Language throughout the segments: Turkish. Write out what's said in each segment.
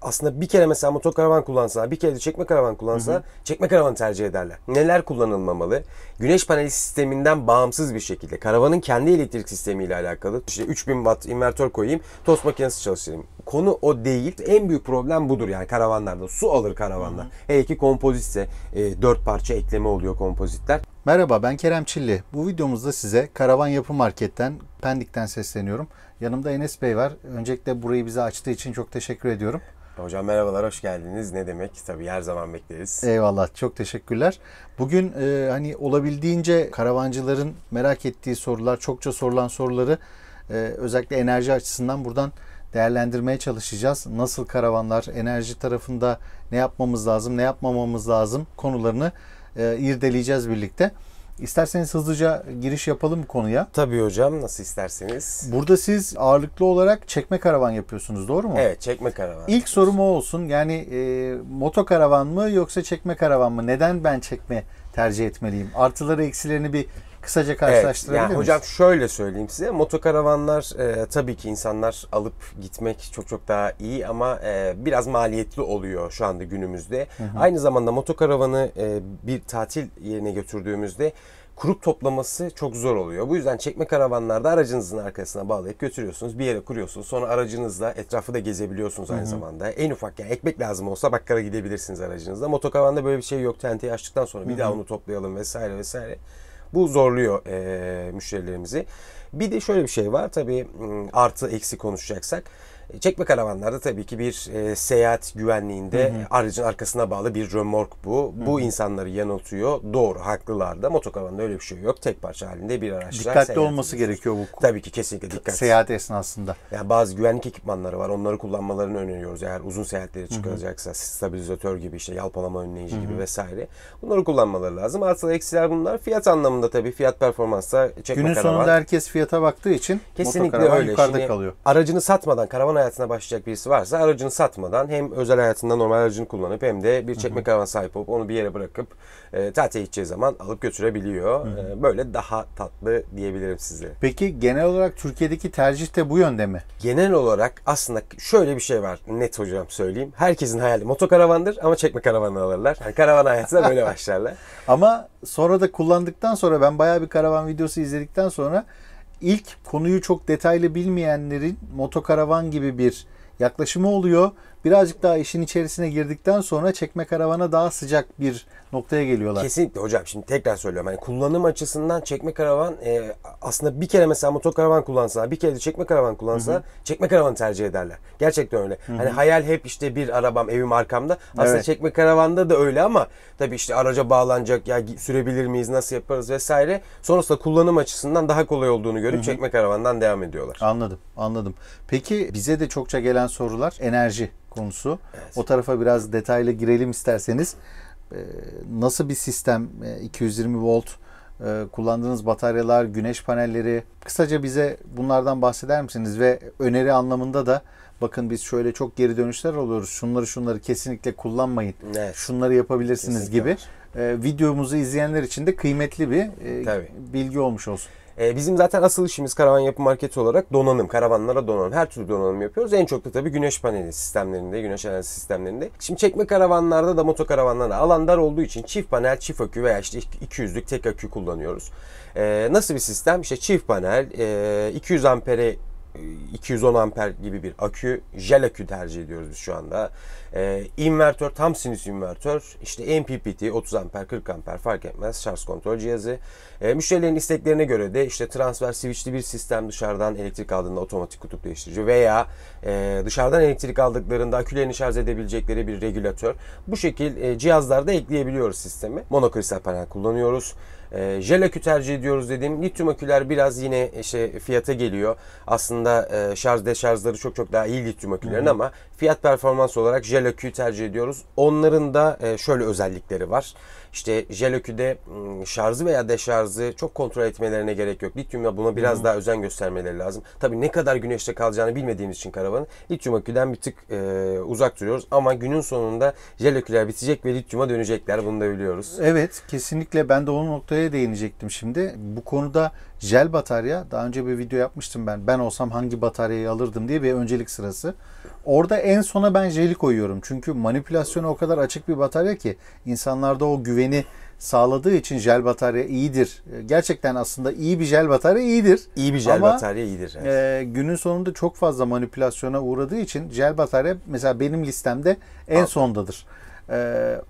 aslında bir kere mesela motokaravan kullansa, bir kere de çekme karavan kullansa çekme karavanı tercih ederler. Neler kullanılmamalı? Güneş paneli sisteminden bağımsız bir şekilde karavanın kendi elektrik sistemiyle alakalı. İşte 3000 watt invertör koyayım, tost makinesi çalıştırayım. Konu o değil. En büyük problem budur yani karavanlarda. Su alır karavanlar. Hele ki kompozitse 4 parça ekleme oluyor kompozitler. Merhaba, ben Kerem Çilli. Bu videomuzda size Karavan Yapı Market'ten, Pendik'ten sesleniyorum. Yanımda Enes Bey var. Öncelikle burayı bize açtığı için çok teşekkür ediyorum. Hocam merhabalar, hoş geldiniz. Ne demek? Tabii her zaman bekleriz. Eyvallah, çok teşekkürler. Bugün hani olabildiğince karavancıların merak ettiği sorular, çokça sorulan soruları özellikle enerji açısından buradan değerlendirmeye çalışacağız. Nasıl karavanlar, enerji tarafında ne yapmamız lazım, ne yapmamamız lazım konularını irdeleyeceğiz birlikte. İsterseniz hızlıca giriş yapalım bu konuya. Tabii hocam, nasıl isterseniz. Burada siz ağırlıklı olarak çekme karavan yapıyorsunuz, doğru mu? Evet, çekme karavan. İlk sorum o olsun. Yani moto karavan mı yoksa çekme karavan mı? Neden ben çekme tercih etmeliyim? Artıları eksilerini bir kısaca karşılaştırabilir miyiz? Hocam şöyle söyleyeyim size. Motokaravanlar tabii ki insanlar alıp gitmek çok daha iyi ama biraz maliyetli oluyor şu anda günümüzde. Aynı zamanda motokaravanı bir tatil yerine götürdüğümüzde kurup toplaması çok zor oluyor. Bu yüzden çekme karavanlarda aracınızın arkasına bağlayıp götürüyorsunuz. Bir yere kuruyorsunuz. Sonra aracınızla etrafı da gezebiliyorsunuz aynı zamanda. En ufak yani ekmek lazım olsa bakkala gidebilirsiniz aracınızla. Motokaravanda böyle bir şey yok. Tenteyi açtıktan sonra bir daha onu toplayalım vesaire vesaire. Bu zorluyor müşterilerimizi. Bir de şöyle bir şey var. Tabii artı eksi konuşacaksak. Çekme karavanlarda tabii ki bir seyahat güvenliğinde aracın arkasına bağlı bir römork bu. Bu insanları yanıltıyor. Doğru, haklılar da. Motokaravanda öyle bir şey yok. Tek parça halinde bir araçla dikkatli olması gerekiyor bu. Tabii ki kesinlikle dikkat. Seyahat esnasında. Yani bazı güvenlik ekipmanları var. Onları kullanmalarını öneriyoruz. Eğer uzun seyahatlere çıkaracaksa stabilizatör gibi, işte yalpalama önleyici gibi vesaire. Bunları kullanmaları lazım. Artı eksiler bunlar. Fiyat anlamında tabii fiyat performansa çekme Günün karavan. sonunda herkes fiyata baktığı için kesinlikle motokaravan öyle. yukarıda Şimdi, kalıyor. aracını satmadan karavan hayatına başlayacak birisi varsa aracını satmadan hem özel hayatında normal aracını kullanıp hem de bir çekme karavan sahip olup onu bir yere bırakıp tatile gideceği zaman alıp götürebiliyor. Böyle daha tatlı diyebilirim size. Peki genel olarak Türkiye'deki tercih de bu yönde mi? Genel olarak aslında şöyle bir şey var, net hocam söyleyeyim. Herkesin hayali motokaravandır ama çekme karavanı alırlar. Yani karavan hayatına böyle başlarlar. Ama sonra da kullandıktan sonra ben bayağı bir karavan videosu izledikten sonra ilk konuyu çok detaylı bilmeyenlerin motokaravan gibi bir yaklaşımı oluyor. Birazcık daha işin içerisine girdikten sonra çekme karavana daha sıcak bir noktaya geliyorlar. Kesinlikle hocam. Şimdi tekrar söylüyorum. Yani kullanım açısından çekme karavan aslında bir kere mesela motokaravan kullansa, bir kere de çekme karavan kullansa çekme karavanı tercih ederler. Gerçekten öyle. Hani hayal hep işte bir arabam, evim arkamda. Aslında çekme karavanda da öyle ama tabii işte araca bağlanacak, ya sürebilir miyiz, nasıl yaparız vesaire. Sonrasında kullanım açısından daha kolay olduğunu görüp çekme karavandan devam ediyorlar. Anladım. Peki bize de çokça gelen sorular enerji konusu. Evet. O tarafa biraz detaylı girelim isterseniz. Nasıl bir sistem? 220 volt kullandığınız bataryalar, güneş panelleri. Kısaca bize bunlardan bahseder misiniz? Ve öneri anlamında da bakın biz şöyle çok geri dönüşler alıyoruz. Şunları kesinlikle kullanmayın. Evet. Şunları yapabilirsiniz Kesinlikle gibi. Videomuzu izleyenler için de kıymetli bir bilgi olmuş olsun. Bizim zaten asıl işimiz Karavan Yapı Marketi olarak donanım, karavanlara donanım. Her türlü donanım yapıyoruz. En çok da tabii güneş paneli sistemlerinde, güneş enerji sistemlerinde. Şimdi çekme karavanlarda da motokaravanlarda alan dar olduğu için çift panel, çift akü veya işte 200'lük tek akü kullanıyoruz. Nasıl bir sistem? İşte çift panel, 200 ampere 210 amper gibi bir akü, jel akü tercih ediyoruz biz şu anda. İnvertör, tam sinüs invertör, işte MPPT 30 amper, 40 amper fark etmez şarj kontrol cihazı. Müşterilerin isteklerine göre de işte transfer switchli bir sistem, dışarıdan elektrik aldığında otomatik kutup değiştirici veya dışarıdan elektrik aldıklarında akülerini şarj edebilecekleri bir regülatör. Bu şekil cihazlarda ekleyebiliyoruz sistemi. Monokristal panel kullanıyoruz. Jel akü tercih ediyoruz dediğim lityum aküler biraz yine fiyata geliyor. Aslında şarj deşarjları çok daha iyi lityum akülerin ama fiyat performans olarak jel aküyü tercih ediyoruz. Onların da şöyle özellikleri var. İşte jel aküde şarjı veya deşarjı çok kontrol etmelerine gerek yok. Lityumla buna biraz daha özen göstermeleri lazım. Tabii ne kadar güneşte kalacağını bilmediğimiz için karavanın lityum aküden bir tık uzak duruyoruz. Ama günün sonunda jel aküler bitecek ve lityuma dönecekler. Bunu da biliyoruz. Evet, kesinlikle ben de o noktaya değinecektim şimdi. Bu konuda jel batarya, daha önce bir video yapmıştım ben. Ben olsam hangi bataryayı alırdım diye bir öncelik sırası. Orada en sona ben jeli koyuyorum. Çünkü manipülasyona o kadar açık bir batarya ki insanlarda o güveni sağladığı için jel batarya iyidir. Gerçekten aslında iyi bir jel batarya iyidir. İyi bir jel Ama, batarya iyidir. Evet. günün sonunda çok fazla manipülasyona uğradığı için jel batarya mesela benim listemde en sondadır.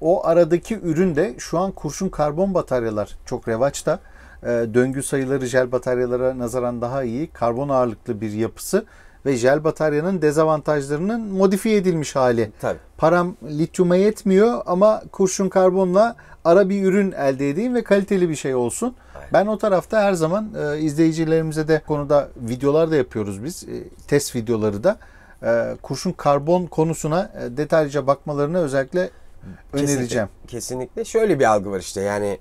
O aradaki ürün de şu an kurşun karbon bataryalar çok revaçta. Döngü sayıları jel bataryalara nazaran daha iyi. Karbon ağırlıklı bir yapısı ve jel bataryanın dezavantajlarının modifiye edilmiş hali. Tabii. Param lityuma yetmiyor ama kurşun karbonla ara bir ürün elde edeyim ve kaliteli bir şey olsun. Aynen. Ben o tarafta her zaman izleyicilerimize de konuda videolar da yapıyoruz biz. Test videoları da. Kurşun karbon konusuna detaylıca bakmalarını özellikle önereceğim. Kesinlikle. Şöyle bir algı var işte yani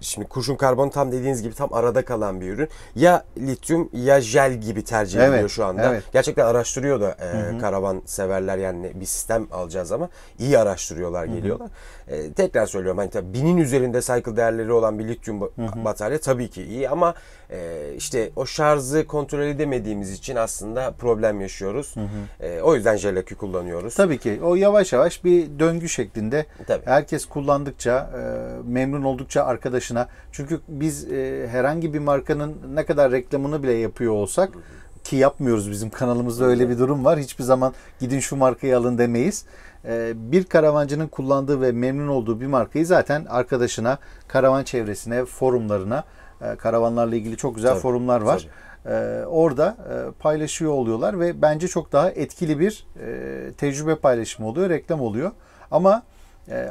şimdi kurşun karbon tam dediğiniz gibi tam arada kalan bir ürün. Ya lityum ya jel gibi tercih ediliyor şu anda. Evet. Gerçekten araştırıyor da karavan severler yani bir sistem alacağız ama iyi araştırıyorlar geliyorlar. Tekrar söylüyorum hani tabii 1000'in üzerinde cycle değerleri olan bir lityum batarya tabii ki iyi ama işte o şarjı kontrol edemediğimiz için aslında problem yaşıyoruz. O yüzden jel akü kullanıyoruz. Tabii ki o yavaş yavaş bir döngü şeklinde. Tabii. Herkes kullandıkça, memnun oldukça arkadaşına. Çünkü biz herhangi bir markanın ne kadar reklamını bile yapıyor olsak ki yapmıyoruz, bizim kanalımızda öyle bir durum var. Hiçbir zaman gidin şu markayı alın demeyiz. Bir karavancının kullandığı ve memnun olduğu bir markayı zaten arkadaşına, karavan çevresine, forumlarına, karavanlarla ilgili çok güzel forumlar var. Orada paylaşıyor oluyorlar ve bence çok daha etkili bir tecrübe paylaşımı oluyor, reklam oluyor. Ama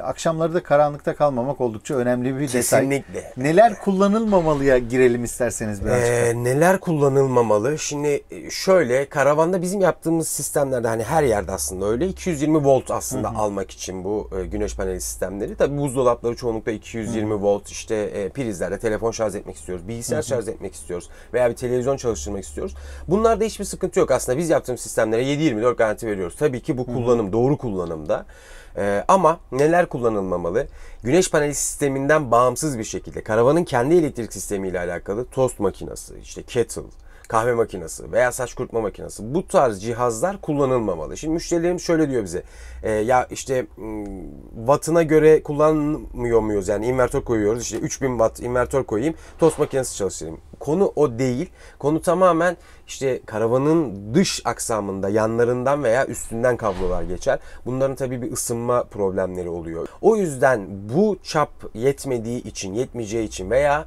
akşamları da karanlıkta kalmamak oldukça önemli bir detay. Kesinlikle. Neler kullanılmamalıya girelim isterseniz birazcık. Neler kullanılmamalı? Şimdi şöyle karavanda bizim yaptığımız sistemlerde hani her yerde aslında öyle 220 volt aslında almak için bu güneş paneli sistemleri. Tabii buzdolapları çoğunlukla 220 volt işte prizlerle telefon şarj etmek istiyoruz. Bilgisayar şarj etmek istiyoruz. Veya bir televizyon çalıştırmak istiyoruz. Bunlarda hiçbir sıkıntı yok. Aslında biz yaptığımız sistemlere 7/24 garanti veriyoruz. Tabii ki bu kullanım doğru kullanımda. Ama neler kullanılmamalı? Güneş paneli sisteminden bağımsız bir şekilde karavanın kendi elektrik sistemiyle alakalı tost makinesi, işte kettle, kahve makinesi veya saç kurutma makinesi bu tarz cihazlar kullanılmamalı. Şimdi müşterilerimiz şöyle diyor bize ya işte wattına göre kullanmıyor muyuz yani invertör koyuyoruz işte 3000 watt invertör koyayım tost makinesi çalıştırayım. Konu o değil. Konu tamamen işte karavanın dış aksamında yanlarından veya üstünden kablolar geçer. Bunların tabii bir ısınma problemleri oluyor. O yüzden bu çap yetmeyeceği için veya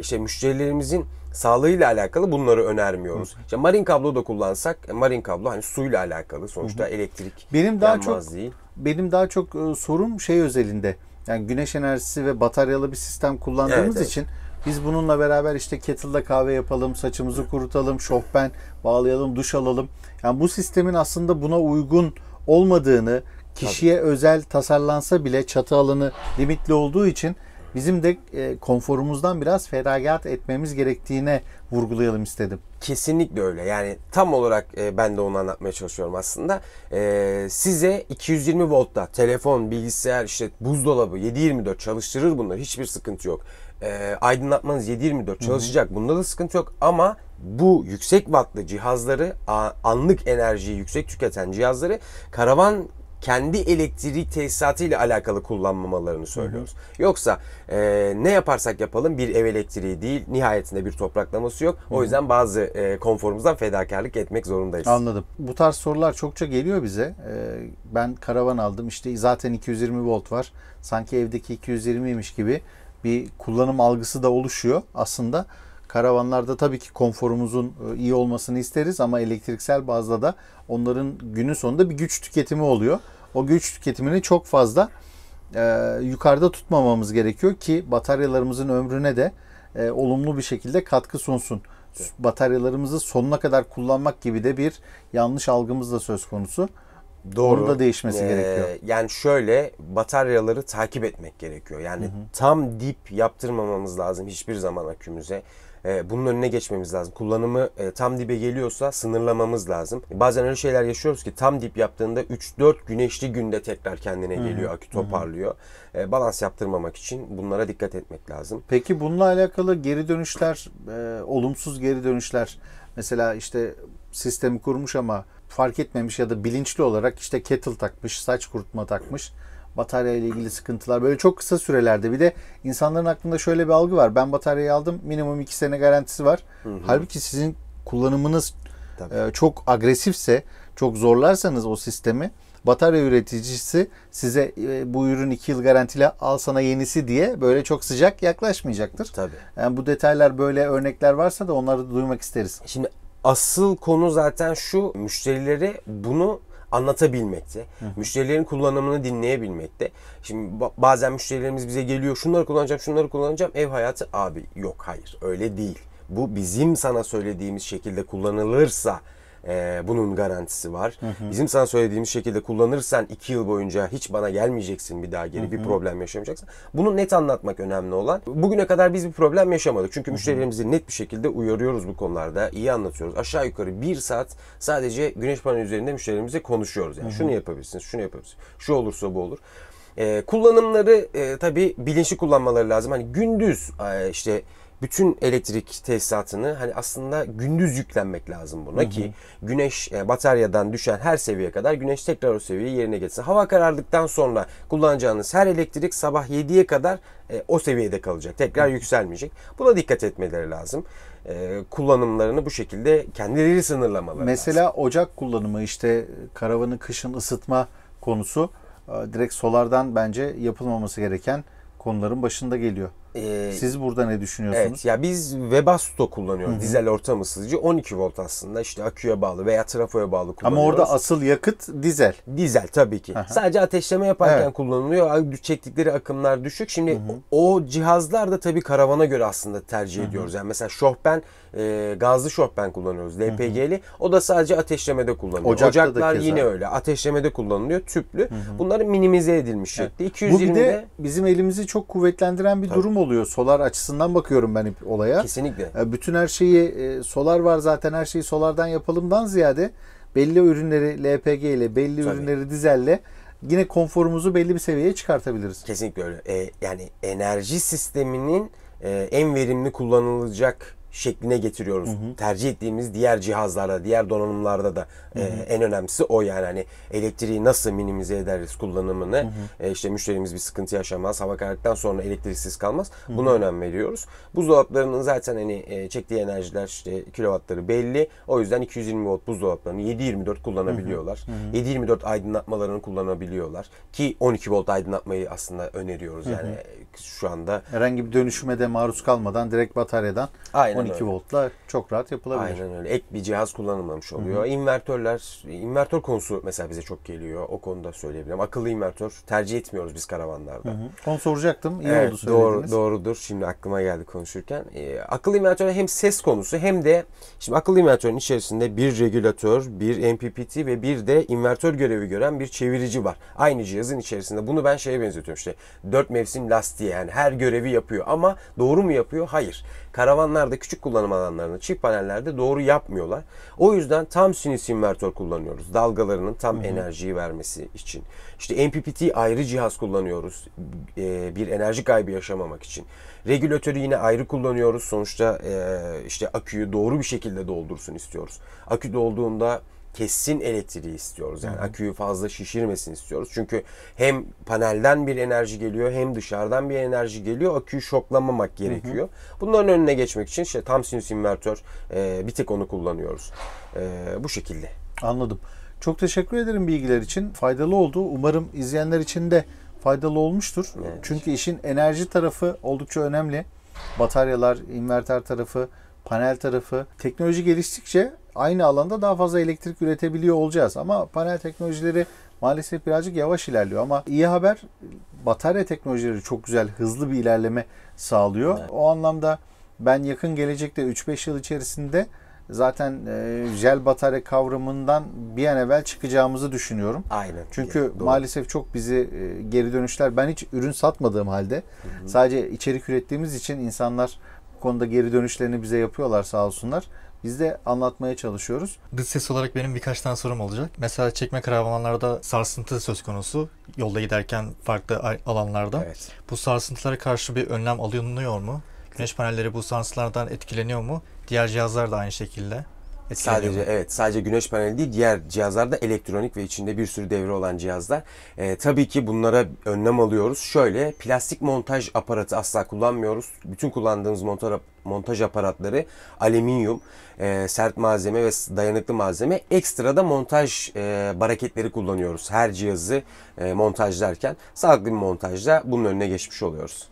işte müşterilerimizin sağlığıyla alakalı bunları önermiyoruz. İşte marin kablo da kullansak marin kablo hani suyla alakalı sonuçta elektrik değil. Benim daha çok sorum şey özelinde. Yani güneş enerjisi ve bataryalı bir sistem kullandığımız için biz bununla beraber işte kettle'da kahve yapalım, saçımızı kurutalım, şofben bağlayalım, duş alalım. Yani bu sistemin aslında buna uygun olmadığını, kişiye özel tasarlansa bile çatı alanı limitli olduğu için bizim de konforumuzdan biraz feragat etmemiz gerektiğine vurgulayalım istedim. Kesinlikle öyle. Yani tam olarak ben de onu anlatmaya çalışıyorum aslında. Size 220 voltta telefon, bilgisayar, işte buzdolabı 7/24 çalıştırır bunlar. Hiçbir sıkıntı yok. Aydınlatmanız 7/24 çalışacak. Bunda da sıkıntı yok ama bu yüksek wattlı cihazları, anlık enerjiyi yüksek tüketen cihazları karavan kendi elektrik tesisatı ile alakalı kullanmamalarını söylüyoruz. Yoksa ne yaparsak yapalım bir ev elektriği değil, nihayetinde bir topraklaması yok. O yüzden bazı konforumuzdan fedakarlık etmek zorundayız. Anladım. Bu tarz sorular çokça geliyor bize. Ben karavan aldım, işte zaten 220 volt var. Sanki evdeki 220'ymiş gibi bir kullanım algısı da oluşuyor. Aslında karavanlarda tabii ki konforumuzun iyi olmasını isteriz ama elektriksel bazda da onların günün sonunda bir güç tüketimi oluyor. O güç tüketimini çok fazla yukarıda tutmamamız gerekiyor ki bataryalarımızın ömrüne de olumlu bir şekilde katkı sunsun. Evet. Bataryalarımızı sonuna kadar kullanmak gibi de bir yanlış algımız da söz konusu. Doğru. Onun da değişmesi gerekiyor. Yani şöyle bataryaları takip etmek gerekiyor. Yani tam dip yaptırmamamız lazım hiçbir zaman akümüze. Bunun önüne geçmemiz lazım. Kullanımı tam dibe geliyorsa sınırlamamız lazım. Bazen öyle şeyler yaşıyoruz ki tam dip yaptığında 3-4 güneşli günde tekrar kendine geliyor. Akü toparlıyor. Balans yaptırmamak için bunlara dikkat etmek lazım. Peki bununla alakalı geri dönüşler, olumsuz geri dönüşler. Mesela işte sistemi kurmuş ama fark etmemiş ya da bilinçli olarak işte kettle takmış, saç kurutma takmış. Batarya ile ilgili sıkıntılar böyle çok kısa sürelerde. Bir de insanların aklında şöyle bir algı var. Ben bataryayı aldım, minimum 2 sene garantisi var. Halbuki sizin kullanımınız çok agresifse, çok zorlarsanız o sistemi, batarya üreticisi size bu ürün 2 yıl garantili, al sana yenisi diye böyle çok sıcak yaklaşmayacaktır. Tabii. Yani bu detaylar, böyle örnekler varsa da onları da duymak isteriz. Şimdi asıl konu zaten şu: müşterilere bunu anlatabilmekte. Müşterilerin kullanımını dinleyebilmekte. Şimdi bazen müşterilerimiz bize geliyor, şunları kullanacağım, şunları kullanacağım. Ev hayatı, abi yok, hayır, öyle değil. Bu bizim sana söylediğimiz şekilde kullanılırsa bunun garantisi var. Bizim sana söylediğimiz şekilde kullanırsan 2 yıl boyunca hiç bana gelmeyeceksin bir daha geri, bir problem yaşamayacaksın. Bunu net anlatmak önemli olan. Bugüne kadar biz bir problem yaşamadık. Çünkü müşterilerimizi net bir şekilde uyarıyoruz bu konularda. İyi anlatıyoruz. Aşağı yukarı 1 saat sadece güneş paneli üzerinde müşterilerimize konuşuyoruz. Yani şunu yapabilirsiniz, şunu yapabilirsiniz. Şu olursa bu olur. Kullanımları tabii bilinçli kullanmaları lazım. Hani gündüz işte bütün elektrik tesisatını hani aslında gündüz yüklenmek lazım buna ki güneş bataryadan düşen her seviyeye kadar güneş tekrar o seviyeyi yerine getirsin. Hava karardıktan sonra kullanacağınız her elektrik sabah 7'ye kadar o seviyede kalacak. Tekrar yükselmeyecek. Buna dikkat etmeleri lazım. Kullanımlarını bu şekilde kendileri sınırlamaları lazım. Mesela ocak kullanımı, işte karavanı kışın ısıtma konusu direkt solardan bence yapılmaması gereken konuların başında geliyor. Siz burada ne düşünüyorsunuz? Evet, ya biz Webasto kullanıyoruz. Dizel ortam ısıtıcı 12 volt aslında, işte aküye bağlı veya trafoya bağlı kullanıyoruz. Ama orada asıl yakıt dizel. Dizel tabii ki. Sadece ateşleme yaparken kullanılıyor. Çektikleri akımlar düşük. Şimdi o cihazlar da tabii karavana göre aslında tercih ediyoruz. Yani mesela şofben, gazlı şofben kullanıyoruz. LPG'li. O da sadece ateşlemede kullanılıyor. Ocaklar yine öyle. Ateşlemede kullanılıyor. Tüplü. Bunların minimize edilmiş şekli. 220'de... Bu bir de bizim elimizi çok kuvvetlendiren bir durum oluyor. Solar açısından bakıyorum ben olaya. Kesinlikle. Bütün her şeyi solar var zaten, her şeyi solardan yapalımdan ziyade belli ürünleri LPG ile, belli ürünleri dizelle yine konforumuzu belli bir seviyeye çıkartabiliriz. Kesinlikle öyle. Yani enerji sisteminin en verimli kullanılacak şekline getiriyoruz. Tercih ettiğimiz diğer cihazlarda, diğer donanımlarda da en önemlisi o, yani hani elektriği nasıl minimize ederiz kullanımını. İşte müşterimiz bir sıkıntı yaşamaz. Hava karardıktan sonra elektriksiz kalmaz. Buna önem veriyoruz. Buzdolaplarının zaten hani çektiği enerjiler, işte kilovatları belli. O yüzden 220 volt buzdolaplarını 7/24 kullanabiliyorlar. 7/24 aydınlatmalarını kullanabiliyorlar. Ki 12 volt aydınlatmayı aslında öneriyoruz. Yani şu anda herhangi bir dönüşüme de maruz kalmadan direkt bataryadan 12 voltla çok rahat yapılabilir. Aynen öyle. Ek bir cihaz kullanılmamış oluyor. İnvertör konusu mesela bize çok geliyor. O konuda söyleyebilirim. Akıllı invertör tercih etmiyoruz biz karavanlarda. Onu soracaktım. İyi oldu söylediğiniz. Doğrudur. Şimdi aklıma geldi konuşurken. Akıllı invertör hem ses konusu hem de şimdi akıllı invertörün içerisinde bir regülatör, bir MPPT ve bir de invertör görevi gören bir çevirici var. Aynı cihazın içerisinde. Bunu ben şeye benzetiyorum, işte 4 mevsim lastiğe, yani her görevi yapıyor ama doğru mu yapıyor? Hayır. Karavanlarda, küçük kullanım alanlarında, çift panellerde doğru yapmıyorlar. O yüzden tam sinüs invertör kullanıyoruz. Dalgalarının tam enerjiyi vermesi için. İşte MPPT ayrı cihaz kullanıyoruz. Bir enerji kaybı yaşamamak için. Regülatörü yine ayrı kullanıyoruz. Sonuçta işte aküyü doğru bir şekilde doldursun istiyoruz. Akü dolduğunda kessin elektriği istiyoruz. Yani aküyü fazla şişirmesin istiyoruz. Çünkü hem panelden bir enerji geliyor hem dışarıdan bir enerji geliyor. Aküyü şoklamamak gerekiyor. Bunların önüne geçmek için işte tam sinüs invertör, bir tek onu kullanıyoruz. Bu şekilde. Anladım. Çok teşekkür ederim bilgiler için. Faydalı oldu. Umarım izleyenler için de faydalı olmuştur. Evet. Çünkü işin enerji tarafı oldukça önemli. Bataryalar, inverter tarafı, panel tarafı. Teknoloji geliştikçe aynı alanda daha fazla elektrik üretebiliyor olacağız. Ama panel teknolojileri maalesef birazcık yavaş ilerliyor. Ama iyi haber, batarya teknolojileri çok güzel, hızlı bir ilerleme sağlıyor. Evet. O anlamda ben yakın gelecekte 3-5 yıl içerisinde zaten jel batarya kavramından bir an evvel çıkacağımızı düşünüyorum. Aynen. Çünkü maalesef çok bizi geri dönüşler, ben hiç ürün satmadığım halde sadece içerik ürettiğimiz için insanlar bu konuda geri dönüşlerini bize yapıyorlar, sağ olsunlar. Biz de anlatmaya çalışıyoruz. Dış ses olarak benim birkaç tane sorum olacak. Mesela çekme karavanlarda sarsıntı söz konusu. Yolda giderken farklı alanlarda. Evet. Bu sarsıntılara karşı bir önlem alınıyor mu? Güneş panelleri bu sarsıntılardan etkileniyor mu? Diğer cihazlar da aynı şekilde. etkileniyor mu? Sadece güneş paneli değil, diğer cihazlar da elektronik ve içinde bir sürü devre olan cihazlar. Tabii ki bunlara önlem alıyoruz. Şöyle, plastik montaj aparatı asla kullanmıyoruz. Bütün kullandığımız montaj aparatları alüminyum, sert malzeme ve dayanıklı malzeme. Ekstra da montaj baraketleri kullanıyoruz. Her cihazı montajlarken sağlıklı bir montajla bunun önüne geçmiş oluyoruz.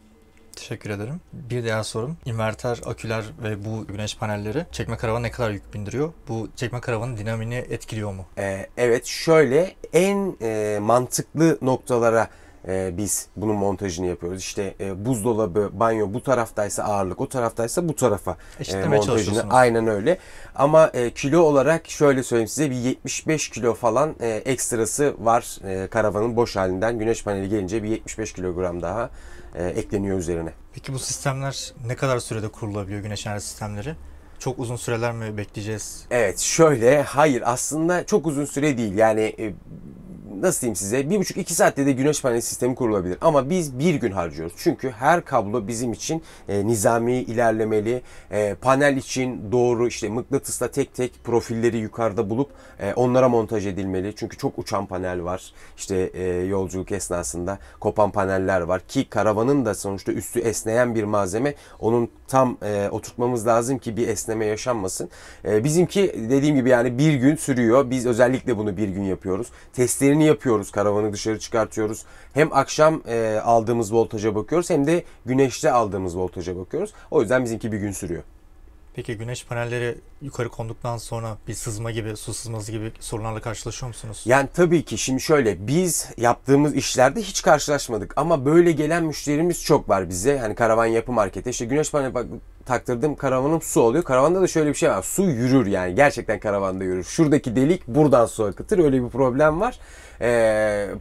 Teşekkür ederim. Bir diğer sorum, inverter, aküler ve bu güneş panelleri çekme karavana ne kadar yük bindiriyor? Bu çekme karavanın dinamiğini etkiliyor mu? Evet, şöyle en mantıklı noktalara biz bunun montajını yapıyoruz. İşte buzdolabı, banyo bu taraftaysa ağırlık, o taraftaysa bu tarafa Eşitlemeye montajını. çalışıyorsunuz. Aynen öyle. Ama kilo olarak şöyle söyleyeyim size, bir 75 kilo falan ekstrası var karavanın boş halinden. Güneş paneli gelince bir 75 kilogram daha ekleniyor üzerine. Peki bu sistemler ne kadar sürede kurulabiliyor, güneş enerji sistemleri? Çok uzun süreler mi bekleyeceğiz? Evet, şöyle, hayır aslında çok uzun süre değil. Yani nasıl diyeyim size, 1,5-2 saatte de güneş paneli sistemi kurulabilir. Ama biz bir gün harcıyoruz. Çünkü her kablo bizim için nizami ilerlemeli. Panel için doğru işte mıknatısla tek tek profilleri yukarıda bulup onlara montaj edilmeli. Çünkü çok uçan panel var. İşte yolculuk esnasında kopan paneller var. Ki karavanın da sonuçta üstü esneyen bir malzeme. Onun tam oturtmamız lazım ki bir esneme yaşanmasın. Bizimki dediğim gibi yani bir gün sürüyor. Biz özellikle bunu bir gün yapıyoruz. Testlerini yapıyoruz. Karavanı dışarı çıkartıyoruz. Hem akşam aldığımız voltaja bakıyoruz hem de güneşte aldığımız voltaja bakıyoruz. O yüzden bizimki bir gün sürüyor. Peki güneş panelleri yukarı konduktan sonra bir sızma gibi, su sızması gibi sorunlarla karşılaşıyor musunuz? Yani tabii ki şimdi şöyle, biz yaptığımız işlerde hiç karşılaşmadık ama böyle gelen müşterimiz çok var bize. Hani karavan yapı markete işte güneş paneli taktırdım, karavanım su oluyor. Karavanda da şöyle bir şey var. Su yürür yani. Gerçekten karavanda yürür. Şuradaki delik buradan su akıtır. Öyle bir problem var.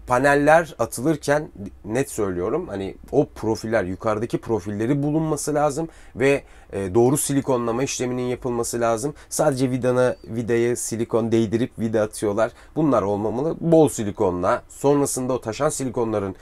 Paneller atılırken net söylüyorum. Hani o profiller, yukarıdaki profilleri bulunması lazım ve doğru silikonlama işleminin yapılması lazım. Sadece vidayı silikon değdirip vida atıyorlar. Bunlar olmamalı. Bol silikonla, sonrasında o taşan silikonların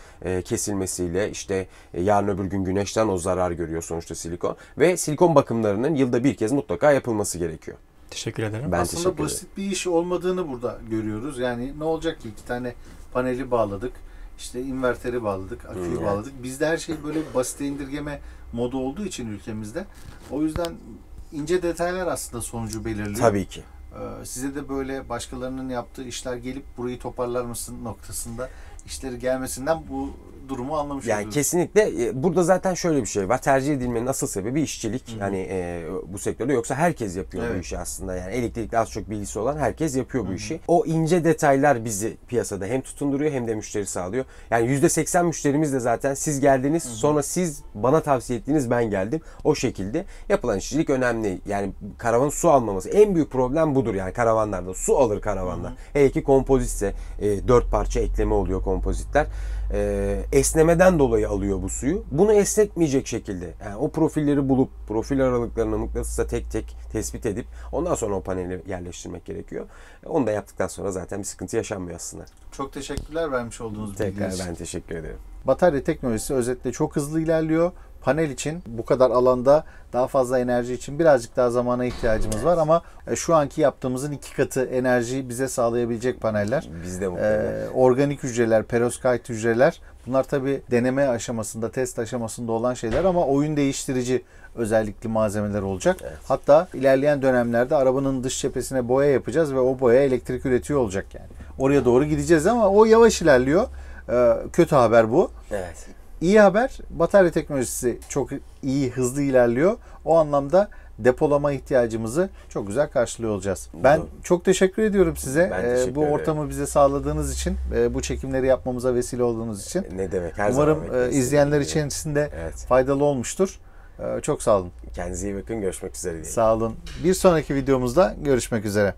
kesilmesiyle işte yarın öbür gün güneşten o zarar görüyor sonuçta silikon ve silikon bakımlarının yılda bir kez mutlaka yapılması gerekiyor. Teşekkür ederim. Ben Aslında teşekkür basit bir iş olmadığını burada görüyoruz. Yani ne olacak ki 2 tane paneli bağladık, işte inverteri bağladık, aküyü bağladık. Bizde her şey böyle basite indirgeme modu olduğu için ülkemizde. O yüzden ince detaylar aslında sonucu belirliyor. Tabii ki. Size de böyle başkalarının yaptığı işler gelip burayı toparlar mısın noktasında işleri gelmesinden bu durumu anlamış Yani oluyoruz. kesinlikle burada zaten şöyle bir şey var. Tercih edilmenin asıl sebebi işçilik. Yani bu sektörde, yoksa herkes yapıyor bu Evet. işi aslında. Yani elektrikle az çok bilgisi olan herkes yapıyor bu işi. O ince detaylar bizi piyasada hem tutunduruyor hem de müşteri sağlıyor. Yani %80 müşterimiz de zaten siz geldiniz, sonra siz bana tavsiye ettiğiniz, ben geldim. O şekilde yapılan işçilik önemli. Yani karavanın su almaması en büyük problem budur yani karavanlarda. Su alır karavanlar. Hele ki kompozitse 4 parça ekleme oluyor kompozitler. Esnemeden dolayı alıyor bu suyu. Bunu esnetmeyecek şekilde yani o profilleri bulup profil aralıklarını mıknatısla tek tek tespit edip ondan sonra o paneli yerleştirmek gerekiyor. Onu da yaptıktan sonra zaten bir sıkıntı yaşanmıyor aslında. Çok teşekkürler vermiş olduğunuz bilgiler Tekrar için. ben teşekkür ederim. Batarya teknolojisi özetle çok hızlı ilerliyor. Panel için bu kadar alanda daha fazla enerji için birazcık daha zamana ihtiyacımız var ama şu anki yaptığımızın 2 katı enerjiyi bize sağlayabilecek paneller. Biz de mutluyuz. Organik hücreler, perovskit hücreler, bunlar tabi deneme aşamasında, test aşamasında olan şeyler ama oyun değiştirici özellikli malzemeler olacak. Evet. Hatta ilerleyen dönemlerde arabanın dış cephesine boya yapacağız ve o boya elektrik üretiyor olacak yani. Oraya doğru gideceğiz ama o yavaş ilerliyor. Kötü haber bu. Evet. İyi haber, batarya teknolojisi çok iyi, hızlı ilerliyor. O anlamda depolama ihtiyacımızı çok güzel karşılıyor olacağız. Ben çok teşekkür ediyorum size. Ben teşekkür Bu ederim. ortamı bize sağladığınız için, bu çekimleri yapmamıza vesile olduğunuz için. Ne demek, her zaman Umarım bekleriz. izleyenler için de Evet. faydalı olmuştur. Çok sağ olun. Kendinize iyi bakın. Görüşmek üzere diyelim. Sağ olun. Bir sonraki videomuzda görüşmek üzere.